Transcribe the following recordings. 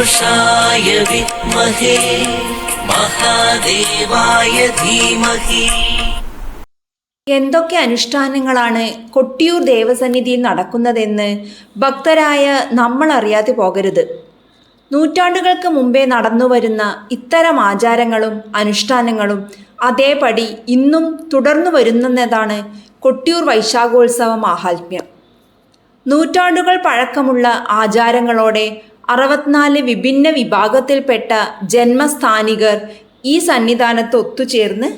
पुरुषाय विद्महे महादेवाय धीमहि. എന്തൊക്കെ അനുഷ്ഠാനങ്ങളാണ് കൊട്ടിയൂർ ദേവസന്നിധിയിൽ നടക്കുന്നതെന്ന് ഭക്തരായ നമ്മൾ അറിയാതെ പോകരുത്. നൂറ്റാണ്ടുകൾക്ക് മുമ്പേ നടന്നുവരുന്ന ഇത്തരം ആചാരങ്ങളും അനുഷ്ഠാനങ്ങളും അതേപടി ഇന്നും തുടർന്നു വരുന്നതാണ് കൊട്ടിയൂർ വൈശാഖോത്സവ മാഹാത്മ്യം. നൂറ്റാണ്ടുകൾ പഴക്കമുള്ള ആചാരങ്ങളോടെ 64 വിഭിന്ന വിഭാഗത്തിൽപ്പെട്ട ജന്മസ്ഥാനികർ ഈ സന്നിധാനത്ത് ഒത്തുചേർന്ന്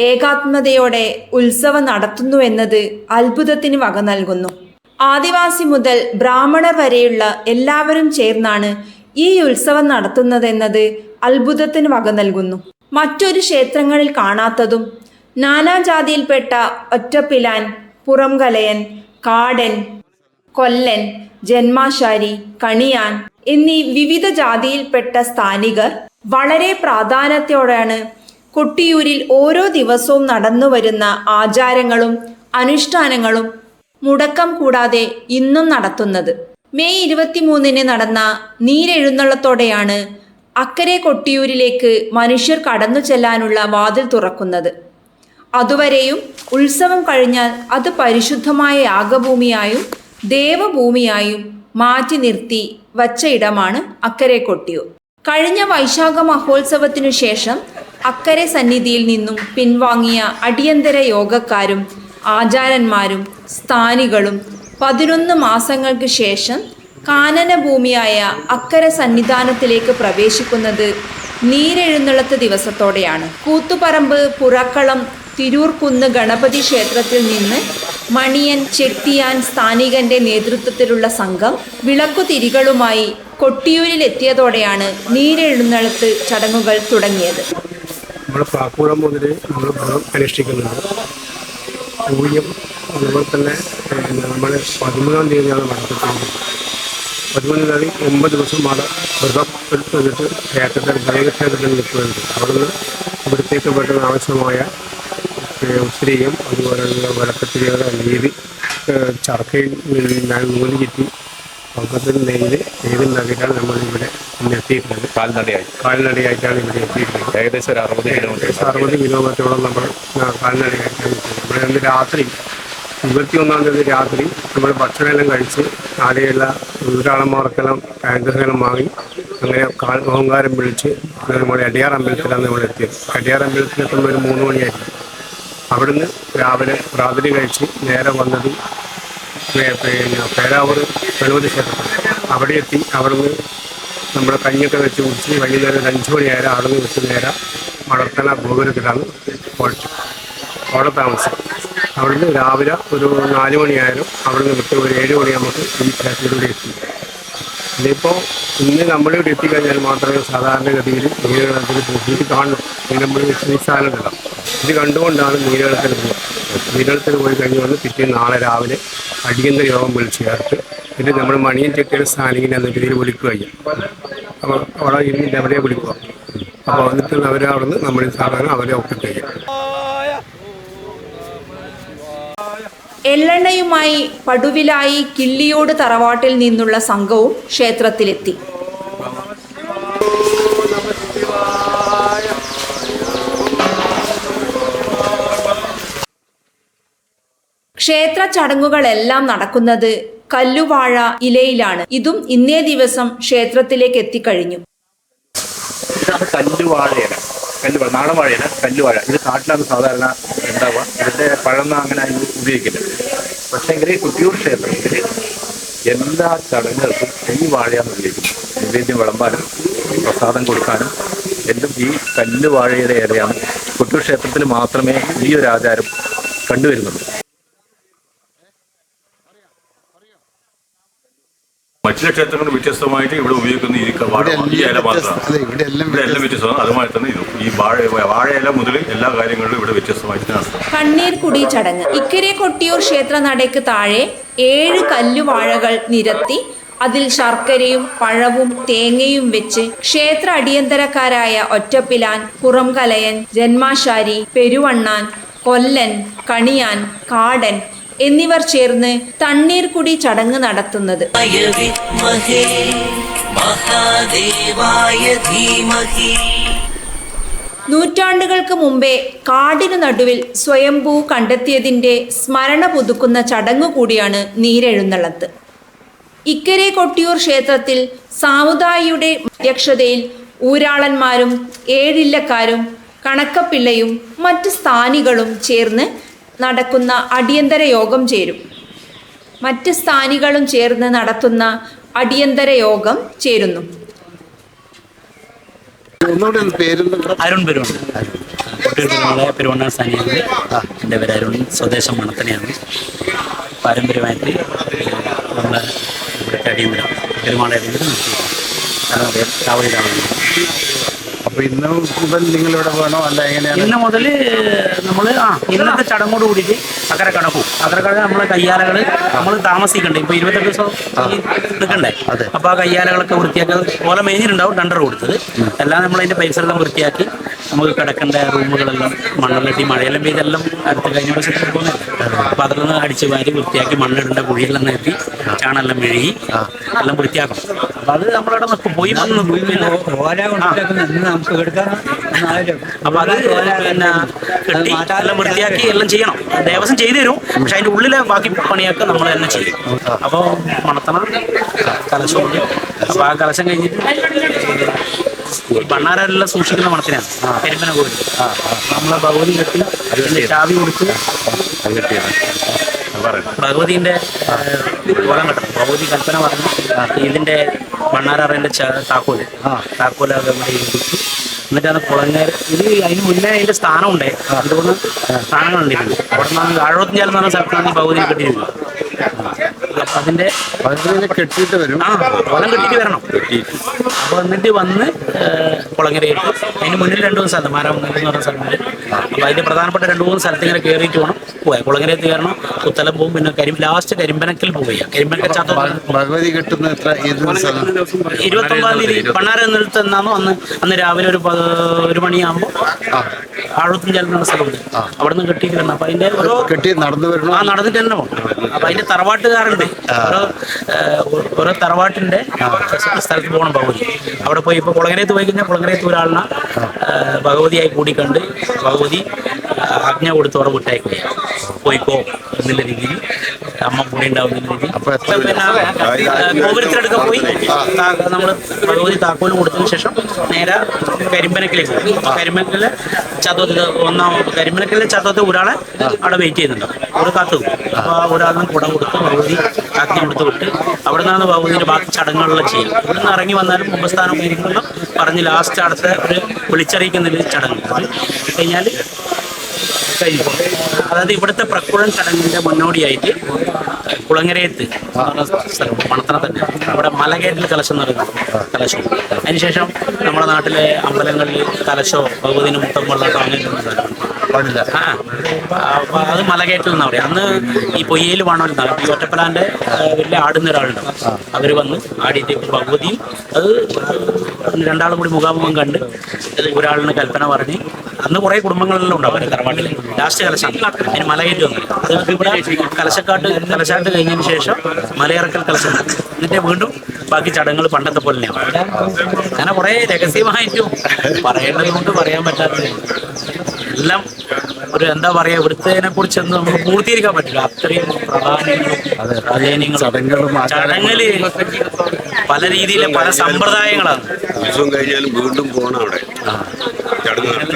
ഏകാത്മതയോടെ ഉത്സവം നടത്തുന്നുവെന്നത് അത്ഭുതത്തിന് വക നൽകുന്നു. ആദിവാസി മുതൽ ബ്രാഹ്മണർ വരെയുള്ള എല്ലാവരും ചേർന്നാണ് ഈ ഉത്സവം നടത്തുന്നതെന്നത് അത്ഭുതത്തിന് വക നൽകുന്നു. മറ്റൊരു ക്ഷേത്രങ്ങളിൽ കാണാത്തതും നാനാജാതിയിൽപ്പെട്ട ഒറ്റപ്പിലാൻ, പുറംകലയൻ, കാടൻ, കൊല്ലൻ, ജന്മാശാരി, കണിയാൻ എന്നീ വിവിധ ജാതിയിൽപ്പെട്ട സ്ഥാനികർ വളരെ പ്രാധാന്യത്തോടെയാണ് കൊട്ടിയൂരിൽ ഓരോ ദിവസവും നടന്നുവരുന്ന ആചാരങ്ങളും അനുഷ്ഠാനങ്ങളും മുടക്കം കൂടാതെ ഇന്നും നടത്തുന്നത്. മെയ് 23 നടന്ന നീരെഴുന്നള്ളത്തോടെയാണ് അക്കരെ കൊട്ടിയൂരിലേക്ക് മനുഷ്യർ കടന്നു ചെല്ലാനുള്ള വാതിൽ തുറക്കുന്നത്. അതുവരെയും ഉത്സവം കഴിഞ്ഞാൽ അത് പരിശുദ്ധമായ യാഗഭൂമിയായും ദേവഭൂമിയായും മാറ്റി നിർത്തി വച്ച ഇടമാണ് അക്കരെ കൊട്ടിയൂർ. കഴിഞ്ഞ വൈശാഖ മഹോത്സവത്തിനു ശേഷം അക്കരെ സന്നിധിയിൽ നിന്നും പിൻവാങ്ങിയ അടിയന്തര യോഗക്കാരും ആചാരന്മാരും സ്ഥാനികളും 11 മാസങ്ങൾക്ക് ശേഷം കാനനഭൂമിയായ അക്കരെ സന്നിധാനത്തിലേക്ക് പ്രവേശിക്കുന്നത് നീരെഴുന്നള്ളത്ത് ദിവസത്തോടെയാണ്. കൂത്തുപറമ്പ് പുറക്കളം തിരൂർക്കുന്ന് ഗണപതി ക്ഷേത്രത്തിൽ നിന്ന് മണിയൻ ചെട്ടിയാൻ സ്ഥാനികന്റെ നേതൃത്വത്തിലുള്ള സംഘം വിളക്കുതിരികളുമായി കൊട്ടിയൂരിൽ എത്തിയതോടെയാണ് നീരെഴുന്നള്ളത്ത് ചടങ്ങുകൾ തുടങ്ങിയത്. നമ്മൾ പാക്കൂടം മുതൽ നമ്മൾ വ്രതം അനുഷ്ഠിക്കുന്നുണ്ട്. പൂയം അതുപോലെ തന്നെ നമ്മൾ 13-ാം തീയതിയാണ് നടത്തുന്നത്. 13-ാം തീയതി 9 ദിവസം വ്രതം എടുത്തിട്ട് ക്ഷേത്രത്തിൽ നിൽക്കുന്നുണ്ട്. അവിടുന്ന് ഇവിടത്തേക്ക് പെട്ടെന്ന് ആവശ്യമായ ഉത്തിരിയും അതുപോലെയുള്ള വിളക്കത്തിരികളുടെ നീതി ചർക്കയിൽ നൂല് ചുറ്റി പക്കത്തിൽ നെയ്തുണ്ടാക്കിയിട്ടാണ് നമ്മളിവിടെ ഇന്ന് എത്തിയിട്ടുള്ളത്. കാൽനടയായിട്ടാണ് ഇവിടെ എത്തിയിട്ടുള്ളത്. ഏകദേശം ഒരു 60 കിലോമീറ്ററോളം നമ്മൾ കാൽനടയായിട്ടാണ് എത്തിയത്. നമ്മൾ ഇന്ന് രാത്രി 21-ാം തീയതി രാത്രി നമ്മൾ ഭക്ഷണമെല്ലാം കഴിച്ച് ആടെയുള്ള ഊരാളന്മാർക്കെല്ലാം ടാങ്കെല്ലാം വാങ്ങി അങ്ങനെ ഓങ്കാരം വിളിച്ച് നമ്മൾ എടയാർ അമ്പലത്തിലാണ് നമ്മൾ എത്തിയത്. എടയാർ അമ്പലത്തിലെത്തുമ്പോൾ ഒരു 3 മണിയായിരുന്നു. അവിടുന്ന് രാവിലെ പ്രാതല് കഴിച്ച് നേരെ വന്നത് പേരാവൂർ ഗണപതി ക്ഷേത്രത്തിൽ അവിടെ എത്തി. അവിടുന്ന് നമ്മുടെ കഞ്ഞിയൊക്കെ വെച്ച് കുടിച്ച് വൈകുന്നേരം 5 മണിയായാലും അവിടുന്ന് വെച്ച് നേരെ വളർത്തല ഗോപുരത്തിലാണ് അവിടെ താമസം. അവിടുന്ന് രാവിലെ ഒരു 4 മണിയായാലും അവിടുന്ന് വിട്ട് ഒരു 7 മണി നമുക്ക് ഈ ക്ഷേത്രത്തിലൂടെ എത്തി. ഇനിയിപ്പോൾ ഇന്ന് നമ്മളിവിടെ എത്തിക്കഴിഞ്ഞാൽ മാത്രമേ സാധാരണഗതിയിൽ നീരുവെള്ളത്തിൽ പോയിട്ട് കാണണം. ഇത് നമ്മൾ സ്ഥലമുണ്ടല്ലോ, ഇത് കണ്ടുകൊണ്ടാണ് നീരുവെള്ളത്തിൽ പോകുക. നീരുവെള്ളത്തിൽ പോയി കഴിഞ്ഞ് വന്ന് പിറ്റേന്ന് നാളെ രാവിലെ അടിയന്തര യോഗം വിളിച്ച് ചേർത്ത് പിന്നെ നമ്മൾ മണിയൻ ചെട്ടിയുടെ സ്ഥാനിങ്ങനെ എന്ന രീതിയിൽ വിളിക്കുകയാണ്. അപ്പോൾ അവിടെ ഇരുന്നിട്ട് അവരെ വിളിക്കുക. അപ്പോൾ എന്നിട്ട് അവരവിടുന്ന് നമ്മൾ സാധാരണ അവരെ ഒപ്പിട്ട് എള്ളെണ്ണയുമായി പടുവിലായി കിള്ളിയോട് തറവാട്ടിൽ നിന്നുള്ള സംഘവും ക്ഷേത്രത്തിലെത്തി. ക്ഷേത്ര ചടങ്ങുകളെല്ലാം നടക്കുന്നത് കല്ലുവാഴ ഇലയിലാണ്. ഇതും ഇന്നേ ദിവസം ക്ഷേത്രത്തിലേക്ക് എത്തിക്കഴിഞ്ഞു. നാടൻ വാഴയല്ല, കല്ലുവാഴ. ഇത് കാട്ടിലാണ് സാധാരണ ഉണ്ടാവുക. ഇതിൻ്റെ പഴം അങ്ങനെ ഉപയോഗിക്കില്ല. പക്ഷേങ്കിൽ കൊട്ടിയൂർ ക്ഷേത്രത്തിൽ എല്ലാ ചടങ്ങുകൾക്കും ഈ വാഴയാണ് ഉപയോഗിക്കുന്നത്. നിവേദ്യം വിളമ്പാനും പ്രസാദം കൊടുക്കാനും എല്ലാം ഈ കല്ലുവാഴയുടെ ഇലയാണ്. കൊട്ടിയൂർ ക്ഷേത്രത്തിൽ മാത്രമേ ഈ ഒരു ആചാരം കണ്ടുവരുന്നുള്ളൂ. മറ്റുള്ള ക്ഷേത്രങ്ങൾ വ്യത്യസ്തമായിട്ട് ഇവിടെ ഉപയോഗിക്കുന്ന ഈ ഇല മാത്രമാണ്. ഇവിടെ എല്ലാം വ്യത്യസ്തമാണ്. അതുമായി തന്നെ ഇത് ഈ വാഴയില മുതൽ എല്ലാ കാര്യങ്ങളിലും ഇവിടെ വ്യത്യസ്തമായിട്ട് നടത്തും. കണ്ണീർ കുടി ചടങ്ങ്. ഇക്കരെ കൊട്ടിയൂർ ക്ഷേത്ര നടയ്ക്ക് താഴെ 7 കല്ലുവാഴകൾ നിരത്തി അതിൽ ശർക്കരയും പഴവും തേങ്ങയും വെച്ച് ക്ഷേത്ര അടിയന്തരക്കാരായ ഒറ്റപ്പിലാൻ, പുറംകലയൻ, ജന്മാശാരി, പെരുവണ്ണാൻ, കൊല്ലൻ, കണിയാൻ, കാടൻ എന്നിവർ ചേർന്ന് തണ്ണീർക്കുടി ചടങ്ങ് നടത്തുന്നത്. महादेवाय धीमहि നൂറ്റാണ്ടുകൾക്ക് മുമ്പേ കാടിനു നടുവിൽ സ്വയംഭൂ കണ്ടെത്തിയതിൻ്റെ സ്മരണ പുതുക്കുന്ന ചടങ്ങു കൂടിയാണ് നീരെഴുന്നള്ളത്ത്. ഇക്കരെ കൊട്ടിയൂർ ക്ഷേത്രത്തിൽ സാമുദായിയുടെ അധ്യക്ഷതയിൽ ഊരാളന്മാരും ഏഴില്ലക്കാരും കണക്കപ്പിള്ളയും മറ്റ് സ്ഥാനികളും ചേർന്ന് നടക്കുന്ന അടിയന്തര യോഗം ചേരുന്നു. അരുൺ പെരുവണ്ണ, കൊട്ടിയൂർ പെരുവണ്ണ സ്ഥാനിയാണ്. എൻ്റെ പേര് അരുൺ, സ്വദേശം മണത്തനെയാണ്. പാരമ്പര്യമായിട്ട് നമ്മുടെ ഇവിടുത്തെ അടിയന്തരം പെരുമാൾ അടിയന്തരം നടത്തിയത് കാവടിയിലാണ്. അപ്പോൾ ഇന്ന് മുതൽ നിങ്ങളിവിടെ വേണോ അല്ല എങ്ങനെയാണ്? ഇന്ന് മുതൽ നമ്മൾ ഇന്നത്തെ ചടങ്ങോട് കൂടിയിട്ട് അക്കരെ കടക്കും. നമ്മളെ കയ്യാലകൾ നമ്മൾ താമസിക്കണ്ടേ, ഇപ്പോൾ 28 ദിവസം നിൽക്കണ്ടേ. അപ്പോൾ ആ കയ്യാലകളൊക്കെ വൃത്തിയാക്കി പോലെ മേഞ്ഞിട്ടുണ്ടാവും ടെൻഡർ കൊടുത്തത്. എല്ലാം നമ്മളതിൻ്റെ പരിസരം വൃത്തിയാക്കി നമുക്ക് കിടക്കേണ്ട റൂമുകളെല്ലാം മണ്ണെല്ലട്ടി മഴയെല്ലാം പെയ്തെല്ലാം അടുത്ത് കഴിഞ്ഞ വർഷത്തിൽ പോകുന്നില്ല. അപ്പോൾ അതിലൊന്ന് അടിച്ച് വാരി വൃത്തിയാക്കി മണ്ണിടേണ്ട കുഴിയെല്ലാം നിർത്തി ചാണെല്ലാം മെഴുകി എല്ലാം വൃത്തിയാക്കണം. അപ്പോൾ അത് നമ്മളവിടെ നിൽക്കും, പോയി വന്ന് പിന്നെ അപ്പോൾ അത് പിന്നെ കെട്ടി എല്ലാം വൃത്തിയാക്കി എല്ലാം ചെയ്യണം. ദേവസ്വം ചെയ്തു തരും, പക്ഷെ അതിൻ്റെ ഉള്ളിലെ ബാക്കി പണിയൊക്കെ നമ്മൾ തന്നെ ചെയ്യും. അപ്പോൾ മണത്തണം കലശമുണ്ട്. അപ്പോൾ ആ കലശം കഴിഞ്ഞിട്ട് ഭണ്ണാരെല്ലാം സൂക്ഷിക്കുന്ന മണത്തിനാണ് കരിമ്പന കോവിൽ. നമ്മളെ ഭഗവതി കെട്ടി അതിൻ്റെ ചാവി കൊടുത്ത് ഭഗവതിൻ്റെ കോലം കെട്ടണം. ഭഗവതി കൽപ്പന പറഞ്ഞു ഇതിൻ്റെ ഭണ്ണാരറിൻ്റെ താക്കോല് അത് ഇവിടെ ഇരിക്കും. എന്നിട്ടാണ് കുളങ്ങേർ. ഇത് അതിന് മുന്നേ അതിൻ്റെ സ്ഥാനമുണ്ടേ, അതുകൊണ്ട് സ്ഥാനങ്ങളുണ്ടായിരുന്നു. അവിടെ നിന്ന് ആഴവത്തിഞ്ചാലെന്ന് പറഞ്ഞ സ്ഥലത്താണ് ഈ ഭഗവതിനെ കെട്ടിയിരിക്കുന്നത്. അതിൻ്റെ കെട്ടിയിട്ട് വരും, കുളം കെട്ടിയിട്ട് വരണം. അപ്പോൾ എന്നിട്ട് വന്ന് കുളങ്ങരയിട്ട് അതിന് മുന്നിൽ 2 3 സ്ഥലം മാരാമംഗലം എന്ന് പറഞ്ഞ സ്ഥലമുണ്ട്. അപ്പോൾ അതിൻ്റെ പ്രധാനപ്പെട്ട 2 3 സ്ഥലത്ത് ഇങ്ങനെ കയറിയിട്ട് വേണം പോയാൽ. കുളങ്ങരത്ത് കയറണം, പുത്തലം പോകും, പിന്നെ ലാസ്റ്റ് കരിമ്പനക്കൽ പോവുക. കരിമ്പനക്കൽ ചാത്ത ഭഗവതി കെട്ടുന്ന 29-ാം തീയതി പണ്ണാര എന്നിടത്ത് എന്നാണോ അന്ന് രാവിലെ ഒരു 1 മണിയാകുമ്പോൾ ആഴത്തിഞ്ചാൽ എന്ന സ്ഥലമുണ്ട്, അവിടെ നിന്ന് കെട്ടിയിട്ട് വരണം. അപ്പോൾ അതിൻ്റെ ഓരോ കെട്ടി നടന്നു വരണം, നടന്നിട്ട് തന്നെ പോകണം. അപ്പോൾ അതിൻ്റെ തറവാട്ടുകാരുണ്ട്, ഓരോ തറവാട്ടിൻ്റെ സ്ഥലത്ത് പോകണം ഭഗവതി. അവിടെ പോയി ഇപ്പോൾ കുളങ്ങരത്ത് പോയി കഴിഞ്ഞാൽ കുളങ്ങരത്ത് ഒരാളിനെ ഭഗവതിയായി കൂടിക്കണ്ട് ഭഗവതി ആജ്ഞ കൊടുത്ത് ഉറവ് വിട്ടയക്കുക, പോയിക്കോ എന്നുള്ള രീതിയിൽ അമ്മ കൂടെ ഉണ്ടാവുന്ന രീതിയിൽ. പിന്നെ ഗോപുരത്തിനടുക്ക പോയി നമ്മൾ ഭഗവതി താക്കോൽ കൊടുത്തതിന് ശേഷം നേരെ കരിമ്പനക്കിലേക്ക് പോകും. കരിമ്പനക്കിലെ കരിമ്പനക്കിലെ ചതവത്തെ ഒരാളെ അവിടെ വെയിറ്റ് ചെയ്യുന്നുണ്ടാവും, അവിടെ കാത്തു പോകും. അപ്പോൾ ആ ഒരാളിനും കുട കൊടുത്ത് ഭഗവതി ആജ്ഞ കൊടുത്ത് വിട്ട് അവിടെ നിന്നാണ് ഭഗവതിൻ്റെ ബാക്കി ചടങ്ങുകളെല്ലാം ചെയ്യും. ഇവിടെ നിന്ന് ഇറങ്ങി വന്നാലും മുമ്പസ്ഥാനം കാര്യങ്ങളെല്ലാം പറഞ്ഞ് ലാസ്റ്റ് അടുത്ത ഒരു വിളിച്ചറിയിക്കുന്നൊരു ചടങ്ങ് കഴിഞ്ഞാൽ കഴിഞ്ഞു. അതായത് ഇവിടുത്തെ പ്രക്കുഴൻ ചടങ്ങിൻ്റെ മുന്നോടിയായിട്ട് കുളങ്ങരയത്ത് സ്ഥലം മണത്തണ തന്നെ അവിടെ മലകയറ്റിൽ കലശം എന്ന് പറയുന്നത് കലശം. അതിനുശേഷം നമ്മുടെ നാട്ടിലെ അമ്പലങ്ങളിൽ കലശോ ഭഗവതിന് മുട്ടം കൊള്ളാട്ടോ അങ്ങനെ പാടില്ല. അത് മലകയറ്റിൽ എന്നാണ് പറയുക. അന്ന് ഈ പൊയ്യയിൽ വേണമെന്നാണ് ഈ ഒറ്റപ്പലാൻ്റെ വലിയ ആടുന്ന ഒരാളുണ്ടാവും, അവർ വന്ന് ആടിയിട്ട് ഭഗവതിയും അത് 2 ആളും കൂടി മുഖാമുഖം കണ്ട് ഒരാളിന് കൽപ്പന പറഞ്ഞ് അന്ന് കുറേ കുടുംബങ്ങളെല്ലാം ഉണ്ടാവും അവരുടെ തറവാട്ടിൽ. ലാസ്റ്റ് കലശം അതിന് മലകയറ്റി വന്നു. അത് ഇവിടെ കലശാട്ട് കഴിഞ്ഞതിന് ശേഷം മലയിറക്കൽ കലശം, എന്നിട്ട് വീണ്ടും ബാക്കി ചടങ്ങുകൾ പണ്ടത്തെ പോലെ തന്നെയാണ്. അങ്ങനെ കുറേ രഹസ്യമായിട്ടും പറയേണ്ടത് കൊണ്ട് പറയാൻ പറ്റാത്ത എല്ലാം ഒരു എന്താ പറയുക, ഇവിടുത്തെ കുറിച്ചൊന്നും നമുക്ക് പൂർത്തീകരിക്കാൻ പറ്റില്ല. അത്രയും പ്രാധാന്യങ്ങളും ചടങ്ങില് പല രീതിയിലെ പല സമ്പ്രദായങ്ങളാണ്. ഉത്സവം കഴിഞ്ഞാലും വീണ്ടും പോകണം അവിടെ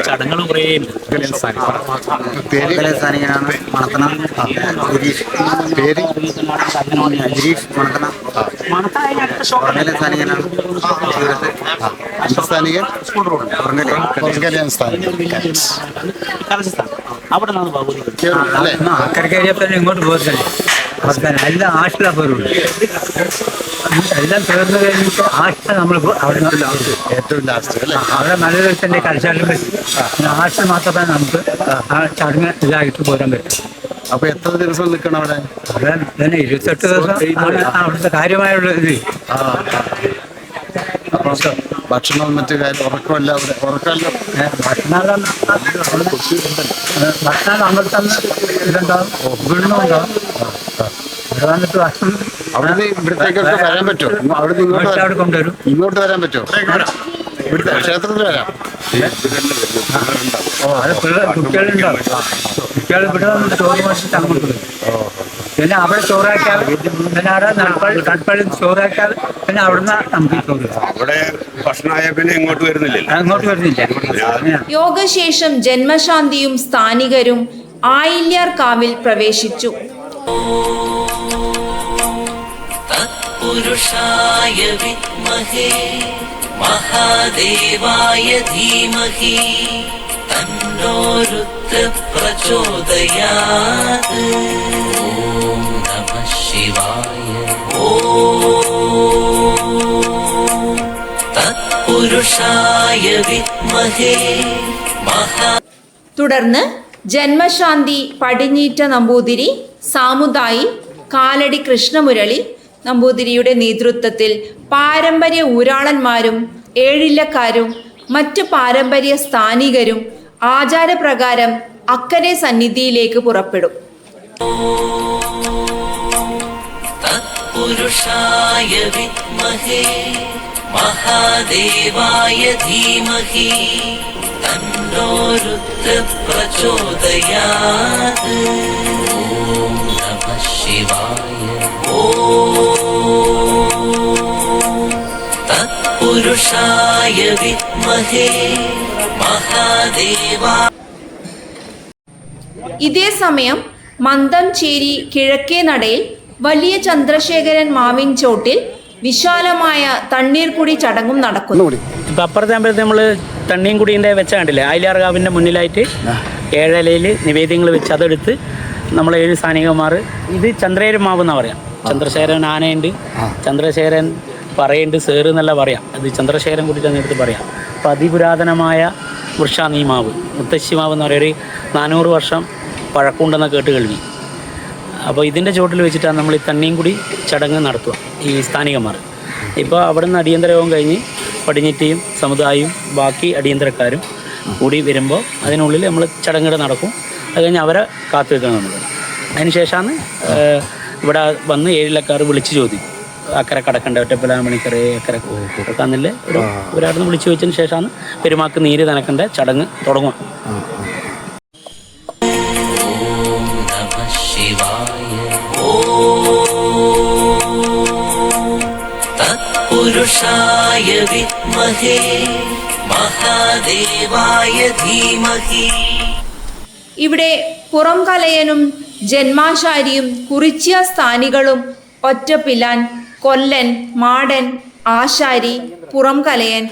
ചടങ്ങുകൾ കുറേ അവിടെ നിന്നാണ് ഭഗവതി അക്കരക്കരിയപ്പന്നെ ഇങ്ങോട്ട് പോകത്തില്ലേ അവസാനം എല്ലാം ആഷില പോരുള്ളൂ. എല്ലാം തീർന്നു കഴിഞ്ഞിട്ട് ആഷില നമ്മൾ അവിടെ ഏറ്റവും ലാസ്റ്റ് അല്ലേ, അവിടെ നല്ല ദിവസത്തിൻ്റെ കലശാലും പറ്റും. ആഷില മാത്രമേ നമുക്ക് ആ ചടങ്ങ് ഇതായിട്ട് പോരാൻ പറ്റും. അപ്പൊ എത്ര ദിവസം നിൽക്കണം അവിടെ? അവിടെ തന്നെ 28 ദിവസം ആണ് അവിടുത്തെ കാര്യമായുള്ള ഇത്. അപ്പം ഭക്ഷണം മറ്റു കാര്യം ഉറക്കമല്ല അവിടെ, ഉറക്കമല്ല ഭക്ഷണം അന്നത്തെ ഇതുണ്ടാവും, വീണ്ടും ഉണ്ടാവും. ഇവിടെ വന്നിട്ട് ഭക്ഷണം അവിടുന്ന് ഇവിടത്തേക്കൊക്കെ വരാൻ പറ്റുമോ? അവിടുന്ന് ഇങ്ങോട്ട് അവിടെ കൊണ്ടുവരും. ഇങ്ങോട്ട് വരാൻ പറ്റുമോ? ഇവിടുത്തെ ക്ഷേത്രത്തിൽ വരാം. അത് കുട്ടികളുണ്ടാവും. കുട്ടികൾ ഇവിടെ വന്ന് ചോറ് വന്നിട്ട് അങ്ങോട്ട് വരും. പിന്നെ അവിടെ ചോറാക്കിയാൽ പിന്നെ അവിടെ കൽപ്പള്ളി ചോറാക്കിയാൽ പിന്നെ അവിടുന്ന് നമുക്ക് ചോറ് അവിടെ ഭക്ഷണമായ പിന്നെ ഇങ്ങോട്ട് വരുന്നില്ലല്ലോ. അങ്ങോട്ട് വരുന്നില്ല. യോഗശേഷം ജന്മശാന്തിയും സ്ഥാനികരും ആയില്യാർ കാവിൽ പ്രവേശിച്ചു. തത്പുരുഷായ വിദ്മഹേ മഹാദേവായ ധീമഹി തന്നോ രുദ്രഃ പ്രചോദയാത്. ഓം നമഃ ശിവായ. ഓം തത്പുരുഷായ വിദ്മഹേ മഹാ. തുടർന്ന് ജന്മശാന്തി പടിഞ്ഞീറ്റ നമ്പൂതിരി, സാമുദായി കാലടി കൃഷ്ണമുരളി നമ്പൂതിരിയുടെ നേതൃത്വത്തിൽ പാരമ്പര്യ ഊരാളന്മാരും ഏഴില്ലക്കാരും മറ്റ് പാരമ്പര്യ സ്ഥാനികരും ആചാരപ്രകാരം അക്കരെ സന്നിധിയിലേക്ക് പുറപ്പെടും. തത്പുരുഷായ വിദ്മഹേ മഹാദേവായ ധീമഹി തന്നോ രുദ്രഃ പ്രചോദയാത്. ഓം നമഃ ശിവായ. ഓം തത്പുരുഷായ വിദ്മഹേ മഹാദേവായ. ഇതേ സമയം മന്ദംചേരി കിഴക്കേ നടയിൽ വലിയ ചന്ദ്രശേഖരൻ മാവിൻ ചോട്ടിൽ വിശാലമായ തണ്ണീർക്കുടി ചടങ്ങും നടക്കുന്നു. ഇപ്പം അപ്പുറത്തെ അമ്പലത്തിൽ നമ്മൾ തണ്ണീൻകുടീൻ്റെ വെച്ച കണ്ടില്ലേ, ആയില്യാർകാവിൻ്റെ മുന്നിലായിട്ട് ഏഴലയിൽ നിവേദ്യങ്ങൾ വെച്ച് അതെടുത്ത് നമ്മൾ 7 സ്ഥാനികന്മാർ, ഇത് ചന്ദ്രേരൻ മാവ് എന്നാണ് പറയാം. ചന്ദ്രശേഖരൻ ആനയുണ്ട്, ചന്ദ്രശേഖരൻ പറയുണ്ട്, സേറ് എന്നല്ല പറയാം. അത് ചന്ദ്രശേഖരൻ കൂടി തന്നെടുത്ത് പറയാം. അപ്പോൾ അതിപുരാതനമായ വൃക്ഷാണ് ഈ മാവ്. മുത്തശ്ശി മാവ് എന്ന് പറയുക 400 വർഷം പഴക്കമുണ്ടെന്ന കേട്ട് കേൾവി. അപ്പോൾ ഇതിൻ്റെ ചുവട്ടിൽ വെച്ചിട്ടാണ് നമ്മൾ ഈ തണ്ണീൻകുടി ചടങ്ങ് നടത്തുക ഈ സ്ഥാനികന്മാർ. ഇപ്പോൾ അവിടെ നിന്ന് അടിയന്തര യോഗം കഴിഞ്ഞ് പടിഞ്ഞിറ്റയും സമുദായവും ബാക്കി അടിയന്തരക്കാരും കൂടി വരുമ്പോൾ അതിനുള്ളിൽ നമ്മൾ ചടങ്ങുകൾ നടക്കും. അത് കഴിഞ്ഞ് അവരെ കാത്തു വെക്കണം നമ്മൾ. അതിന് ശേഷമാണ് ഇവിടെ വന്ന് ഏഴിലക്കാർ വിളിച്ച് ചോദിക്കും, അക്കരെ കടക്കണ്ട, ഒറ്റപ്പല മണിക്കറ അക്കരെ കടക്കാന്നില്ല ഒരാടുന്ന് വിളിച്ച് ചോദിച്ചതിന് ശേഷമാണ് പെരുമാക്ക് നീര് നനക്കേണ്ട ചടങ്ങ് തുടങ്ങുക. ഓം നമഃ ശിവായ. ഓം തത്പുരുഷായ വിദ്മഹേ മഹാദേവായ ധീമഹി. ഇവിടെ പുറംകലയനും ജന്മാശാരിയും കുറിച്യ സ്ഥാനികളും ഒറ്റപ്പിലാൻ, കൊല്ലൻ, മാടൻ, ആശാരി, പുറംകലയൻ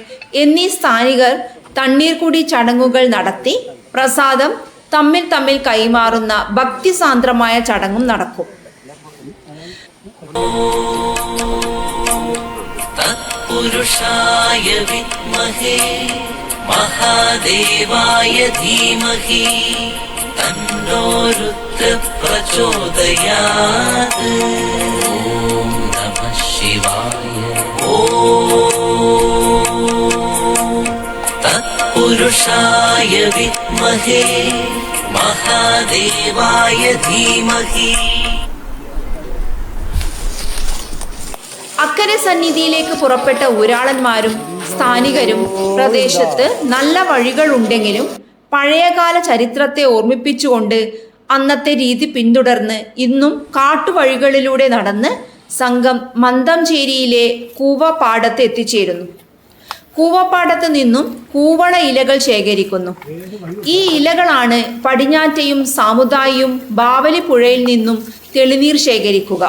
എന്നീ സ്ഥാനികർ തണ്ണീർക്കുടി ചടങ്ങുകൾ നടത്തി പ്രസാദം തമ്മിൽ തമ്മിൽ കൈമാറുന്ന ഭക്തിസാന്ദ്രമായ ചടങ്ങും നടക്കും. തത്പുരുഷായ വിദ്മഹേ മഹാദേവായ ധീമഹി തന്നോ രുദ്രഃ പ്രചോദയാത്. ഓം നമഃ ശിവായ. ഓം തത്പുരുഷായ വിദ്മഹേ മഹാദേവായ ധീമഹി. അക്കരെ സന്നിധിയിലേക്ക് പുറപ്പെട്ട ഊരാളന്മാരും സ്ഥാനികരും പ്രദേശത്ത് നല്ല വഴികളുണ്ടെങ്കിലും പഴയകാല ചരിത്രത്തെ ഓർമ്മിപ്പിച്ചുകൊണ്ട് അന്നത്തെ രീതി പിന്തുടർന്ന് ഇന്നും കാട്ടുവഴികളിലൂടെ നടന്ന് സംഘം മന്ദംചേരിയിലെ കൂവപ്പാടത്ത് എത്തിച്ചേരുന്നു. കൂവപ്പാടത്ത് നിന്നും കൂവള ഇലകൾ ശേഖരിക്കുന്നു. ഈ ഇലകളാണ് പടിഞ്ഞാറ്റയും സാമുദായിയും ബാവലിപ്പുഴയിൽ നിന്നും തെളിനീർ ശേഖരിക്കുക.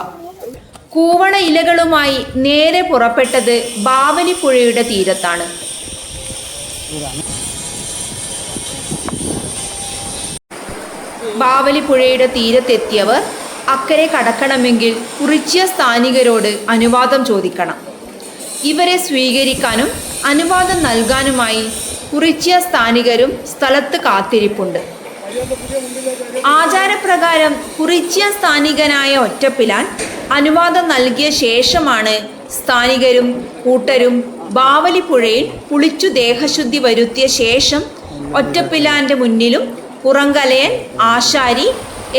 കൂവള ഇലകളുമായി നേരെ പുറപ്പെട്ടത് ബാവലിപ്പുഴയുടെ തീരത്താണ്. ബാവലിപ്പുഴയുടെ തീരത്തെത്തിയവർ അക്കരെ കടക്കണമെങ്കിൽ കുറിച്യ സ്ഥാനികരോട് അനുവാദം ചോദിക്കണം. ഇവരെ സ്വീകരിക്കാനും അനുവാദം നൽകാനുമായി കുറിച്യ സ്ഥാനികരും സ്ഥലത്ത് കാത്തിരിപ്പുണ്ട്. ആചാരപ്രകാരം കുറിച്യ സ്ഥാനികനായ ഒറ്റപ്പിലാൻ അനുവാദം നൽകിയ ശേഷമാണ് സ്ഥാനികരും കൂട്ടരും ബാവലിപ്പുഴയിൽ കുളിച്ചു ദേഹശുദ്ധി വരുത്തിയ ശേഷം ഒറ്റപ്പിലാന്റെ മുന്നിലും പുറംകലയൻ, ആശാരി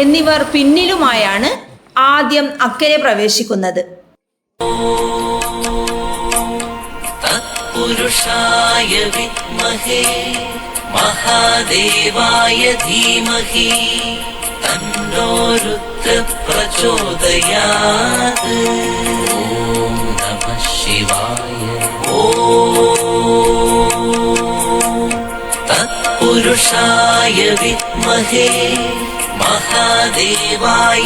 എന്നിവർ പിന്നിലുമായാണ് ആദ്യം അക്കരെ പ്രവേശിക്കുന്നത്. തത്പുരുഷായ വിദ്മഹേ മഹാദേവായ ധീമഹി തന്നോ രുദ്രഃ പ്രചോദയാത്. ഓം നമഃ ശിവായ. ഓം തത്പുരുഷായ വിദ്മഹേ മഹാദേവായ.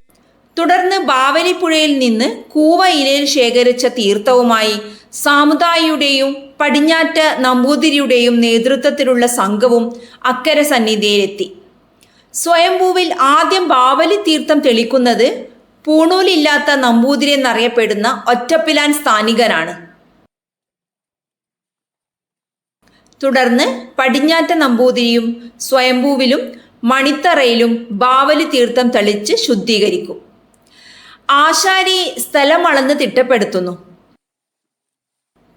തുടർന്ന് ബാവലിപ്പുഴയിൽ നിന്ന് കൂവയിലയിൽ ശേഖരിച്ച തീർത്ഥവുമായി സാമുദായിയുടെയും പടിഞ്ഞാറ്റ് നമ്പൂതിരിയുടെയും നേതൃത്വത്തിലുള്ള സംഘവും അക്കരെ സന്നിധിയിലെത്തി. സ്വയംഭൂവിൽ ആദ്യം ബാവലി തീർത്ഥം തെളിക്കുന്നത് പൂണൂലില്ലാത്ത നമ്പൂതിരി എന്നറിയപ്പെടുന്ന ഒറ്റപ്പിലാൻ സ്ഥാനികനാണ്. തുടർന്ന് പടിഞ്ഞാറ്റ നമ്പൂതിരിയും സ്വയംഭൂവിലും മണിത്തറയിലും ബാവലി തീർത്ഥം തെളിച്ച് ശുദ്ധീകരിക്കും. ആശാരി സ്ഥലം അളന്ന് തിട്ടപ്പെടുത്തുന്നു.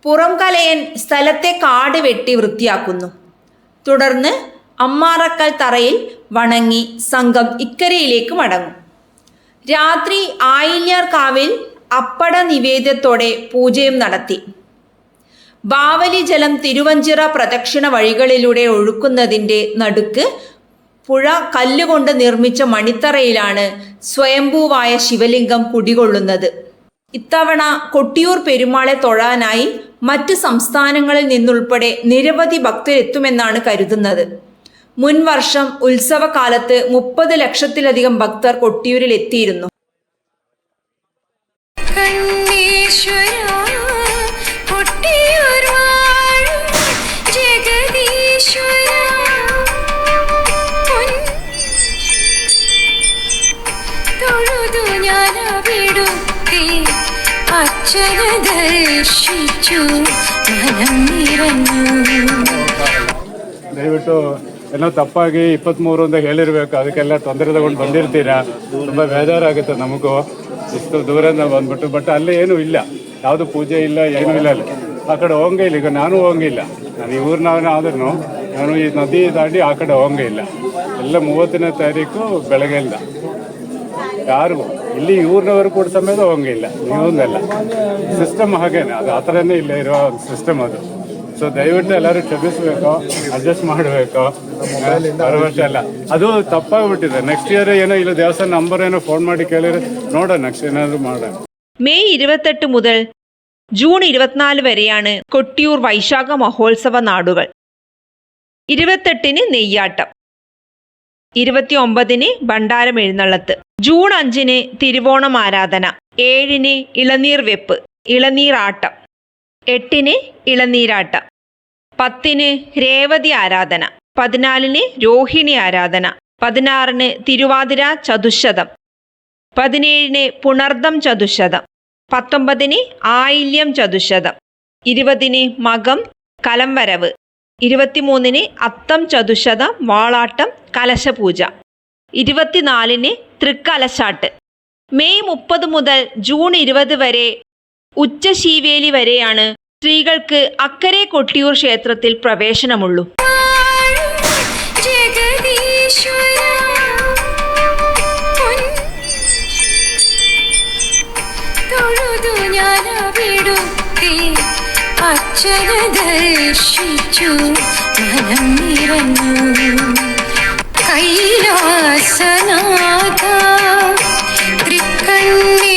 പുറംകലയൻ സ്ഥലത്തെ കാട് വെട്ടി വൃത്തിയാക്കുന്നു. തുടർന്ന് അമ്മാറക്കൽ തറയിൽ വണങ്ങി സംഘം ഇക്കരയിലേക്ക് മടങ്ങും. രാത്രി ആയില്യാർ കാവിൽ അപ്പട നിവേദ്യത്തോടെ പൂജയും നടത്തി. ബാവലി ജലം തിരുവഞ്ചിറ പ്രദക്ഷിണ വഴികളിലൂടെ ഒഴുക്കുന്നതിൻ്റെ നടുക്ക് പുഴ കല്ലുകൊണ്ട് നിർമ്മിച്ച മണിത്തറയിലാണ് സ്വയംഭൂവായ ശിവലിംഗം കുടികൊള്ളുന്നത്. ഇത്തവണ കൊട്ടിയൂർ പെരുമാളെ തൊഴാനായി മറ്റ് സംസ്ഥാനങ്ങളിൽ നിന്നുൾപ്പെടെ നിരവധി ഭക്തരെത്തുമെന്നാണ് കരുതുന്നത്. മുൻ വർഷം ഉത്സവകാലത്ത് 30 ലക്ഷത്തിലധികം ഭക്തർ കൊട്ടിയൂരിൽ എത്തിയിരുന്നു. ದಯವಿಟ್ಟು ಏನೋ ತಪ್ಪಾಗಿ 23 ಅಂತ ಹೇಳಿರ್ಬೇಕು, ಅದಕ್ಕೆಲ್ಲ ತೊಂದರೆ ತಗೊಂಡು ಬಂದಿರ್ತೀರಾ. ತುಂಬ ಬೇಜಾರಾಗುತ್ತೆ ನಮಗೂ, ಇಷ್ಟು ದೂರದಿಂದ ಬಂದ್ಬಿಟ್ಟು. ಬಟ್ ಅಲ್ಲಿ ಏನೂ ಇಲ್ಲ, ಯಾವುದು ಪೂಜೆ ಇಲ್ಲ, ಏನೂ ಇಲ್ಲ ಅಲ್ಲಿ. ಆ ಕಡೆ ಹೋಗಂಗೆ ಇಲ್ಲ. ಈಗ ನಾನು ಹೋಗಂಗಿಲ್ಲ, ನಾನು ಈ ಊರಿನವನೇ ಆದ್ರೂ ನಾನು ಈ ನದಿ ದಾಟಿ ಆ ಕಡೆ ಹೋಗಂಗೆ ಇಲ್ಲ. ಎಲ್ಲ 30ನೇ ತಾರೀಕು ಬೆಳಗ್ಗೆಯಿಂದ ಯಾರಿಗೂ ಇಲ್ಲಿ ಊರಿನವರು ಕೂಡ ಸಮೇತ ಹೋಗಂಗಿಲ್ಲ. ಇವನ್ನೆಲ್ಲ ಸಿಸ್ಟಮ್ ಹಾಗೇನೆ, ಅದು ಆ ಥರನೇ ಇಲ್ಲ ಇರೋ ಸಿಸ್ಟಮ್ ಅದು. ಸೊ ದಯವಿಟ್ಟು ಎಲ್ಲರೂ ಕ್ಷಮಿಸಬೇಕು, ಅಡ್ಜಸ್ಟ್ ಮಾಡಬೇಕು. ಬರೋ ವರ್ಷ ಎಲ್ಲ ಅದು ತಪ್ಪಾಗ್ಬಿಟ್ಟಿದೆ. ನೆಕ್ಸ್ಟ್ ಇಯರ್ ಏನೋ ಇಲ್ಲ ದೇವಸ್ಥಾನ ನಂಬರ್ ಏನೋ ಫೋನ್ ಮಾಡಿ ಕೇಳಿದ್ರೆ ನೋಡೋಣ, ನೆಕ್ಸ್ಟ್ ಏನಾದರೂ ಮಾಡೋಣ. മെയ് 28 മുതൽ ജൂൺ 24 വരെയാണ് കൊട്ടിയൂർ വൈശാഖ മഹോത്സവ നാടുകൾ. 28-ന് നെയ്യാട്ടം, 29-ന് ഭണ്ഡാരം എഴുന്നള്ളത്ത്, ജൂൺ 5-ന് തിരുവോണം ആരാധന, 7-ന് ഇളനീർ വെപ്പ് ഇളനീറാട്ടം, 8-ന് ഇളനീരാട്ടം, 10-ന് രേവതി ആരാധന, 14-ന് രോഹിണി ആരാധന, 16-ന് തിരുവാതിര ചതുശതം, 17-ന് പുണർദം ചതുശതം, 19-ന് ആയില്യം ചതുശതം, 20-ന് മകം കലംവരവ്, 23-ന് അത്തം ചതുശതം വാളാട്ടം കലശപൂജ, 24-ന് തൃക്കലശാട്ട്. മെയ് 30 മുതൽ ജൂൺ 20 വരെ ഉച്ചശീവേലി വരെയാണ് സ്ത്രീകൾക്ക് അക്കരെ കൊട്ടിയൂർ ക്ഷേത്രത്തിൽ പ്രവേശനമുള്ളൂ. ദർശിച്ചു മനം നിറഞ്ഞു കൈലാസനാഥ തൃക്കണ്ണി